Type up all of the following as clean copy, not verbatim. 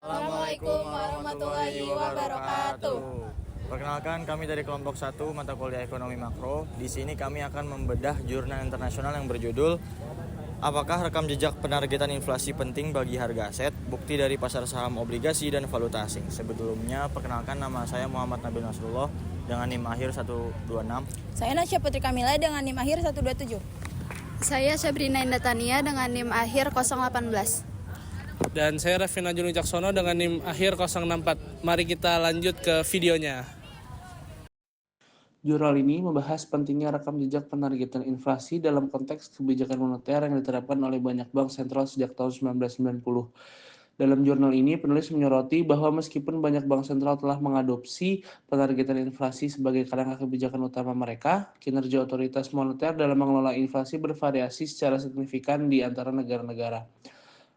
Assalamualaikum warahmatullahi wabarakatuh. Perkenalkan, kami dari kelompok 1 mata kuliah Ekonomi Makro. Di sini kami akan membedah jurnal internasional yang berjudul Apakah rekam jejak penargetan inflasi penting bagi harga aset, bukti dari pasar saham, obligasi, dan valuta asing. Sebelumnya, perkenalkan, nama saya Muhammad Nabil Nasrullah dengan NIM akhir 126. Saya Nasya Putri Kamila dengan NIM akhir 127. Saya Sabrina Indatania dengan NIM akhir 018. Dan saya Raffi Najul Wijaksono dengan NIM akhir 064. Mari kita lanjut ke videonya. Jurnal ini membahas pentingnya rekam jejak penargetan inflasi dalam konteks kebijakan moneter yang diterapkan oleh banyak bank sentral sejak tahun 1990. Dalam jurnal ini, penulis menyoroti bahwa meskipun banyak bank sentral telah mengadopsi penargetan inflasi sebagai kerangka kebijakan utama mereka, kinerja otoritas moneter dalam mengelola inflasi bervariasi secara signifikan di antara negara-negara.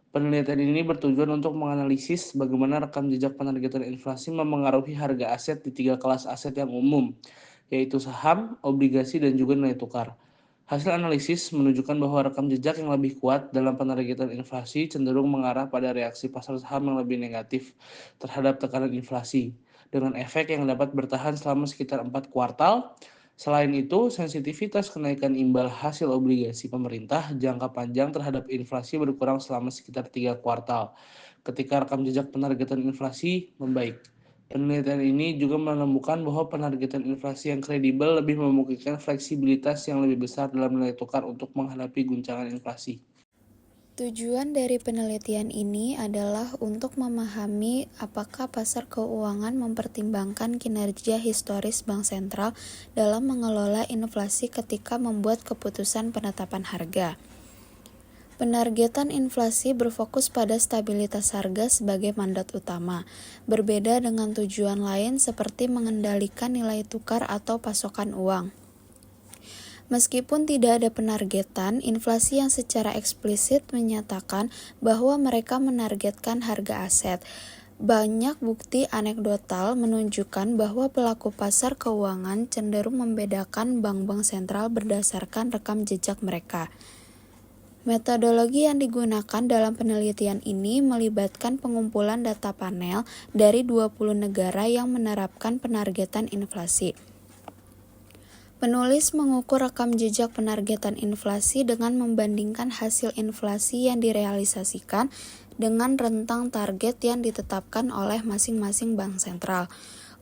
Penelitian ini bertujuan untuk menganalisis bagaimana rekam jejak penargetan inflasi memengaruhi harga aset di 3 kelas aset yang umum, yaitu saham, obligasi, dan juga nilai tukar. Hasil analisis menunjukkan bahwa rekam jejak yang lebih kuat dalam penargetan inflasi cenderung mengarah pada reaksi pasar saham yang lebih negatif terhadap tekanan inflasi, dengan efek yang dapat bertahan selama sekitar 4 kuartal. Selain itu, sensitivitas kenaikan imbal hasil obligasi pemerintah jangka panjang terhadap inflasi berkurang selama sekitar 3 kuartal, ketika rekam jejak penargetan inflasi membaik. Penelitian ini juga menemukan bahwa penargetan inflasi yang kredibel lebih memungkinkan fleksibilitas yang lebih besar dalam nilai tukar untuk menghadapi guncangan inflasi. Tujuan dari penelitian ini adalah untuk memahami apakah pasar keuangan mempertimbangkan kinerja historis bank sentral dalam mengelola inflasi ketika membuat keputusan penetapan harga. Penargetan inflasi berfokus pada stabilitas harga sebagai mandat utama, berbeda dengan tujuan lain seperti mengendalikan nilai tukar atau pasokan uang. Meskipun tidak ada penargetan, inflasi yang secara eksplisit menyatakan bahwa mereka menargetkan harga aset. Banyak bukti anekdotal menunjukkan bahwa pelaku pasar keuangan cenderung membedakan bank-bank sentral berdasarkan rekam jejak mereka. Metodologi yang digunakan dalam penelitian ini melibatkan pengumpulan data panel dari 20 negara yang menerapkan penargetan inflasi. Penulis mengukur rekam jejak penargetan inflasi dengan membandingkan hasil inflasi yang direalisasikan dengan rentang target yang ditetapkan oleh masing-masing bank sentral.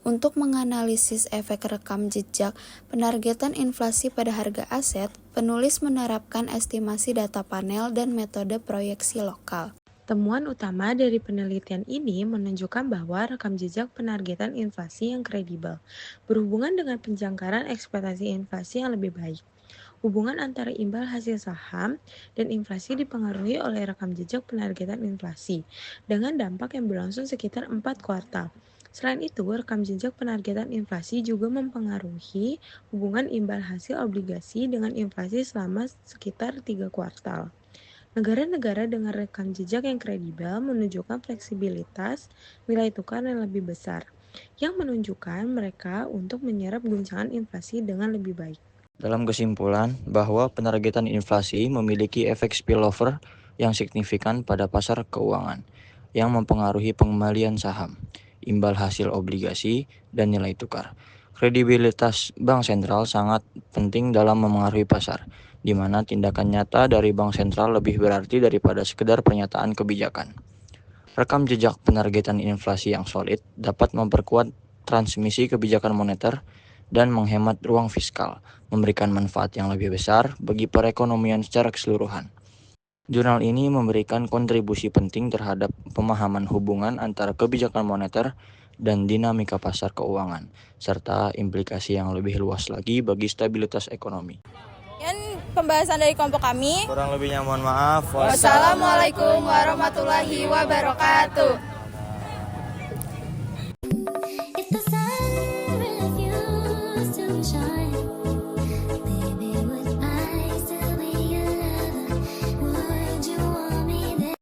Untuk menganalisis efek rekam jejak penargetan inflasi pada harga aset, penulis menerapkan estimasi data panel dan metode proyeksi lokal. Temuan utama dari penelitian ini menunjukkan bahwa rekam jejak penargetan inflasi yang kredibel berhubungan dengan penjangkaran ekspektasi inflasi yang lebih baik. Hubungan antara imbal hasil saham dan inflasi dipengaruhi oleh rekam jejak penargetan inflasi dengan dampak yang berlangsung sekitar 4 kuartal. Selain itu, rekam jejak penargetan inflasi juga mempengaruhi hubungan imbal hasil obligasi dengan inflasi selama sekitar 3 kuartal. Negara-negara dengan rekam jejak yang kredibel menunjukkan fleksibilitas nilai tukar yang lebih besar, yang menunjukkan mereka untuk menyerap guncangan inflasi dengan lebih baik. Dalam kesimpulan, bahwa penargetan inflasi memiliki efek spillover yang signifikan pada pasar keuangan, yang mempengaruhi pengembalian saham, imbal hasil obligasi, dan nilai tukar. Kredibilitas bank sentral sangat penting dalam memengaruhi pasar, di mana tindakan nyata dari bank sentral lebih berarti daripada sekedar pernyataan kebijakan. Rekam jejak penargetan inflasi yang solid dapat memperkuat transmisi kebijakan moneter dan menghemat ruang fiskal, memberikan manfaat yang lebih besar bagi perekonomian secara keseluruhan. Jurnal ini memberikan kontribusi penting terhadap pemahaman hubungan antara kebijakan moneter dan dinamika pasar keuangan, serta implikasi yang lebih luas lagi bagi stabilitas ekonomi. Dan pembahasan dari kelompok kami. Kurang lebihnya mohon maaf. Wassalamualaikum warahmatullahi wabarakatuh.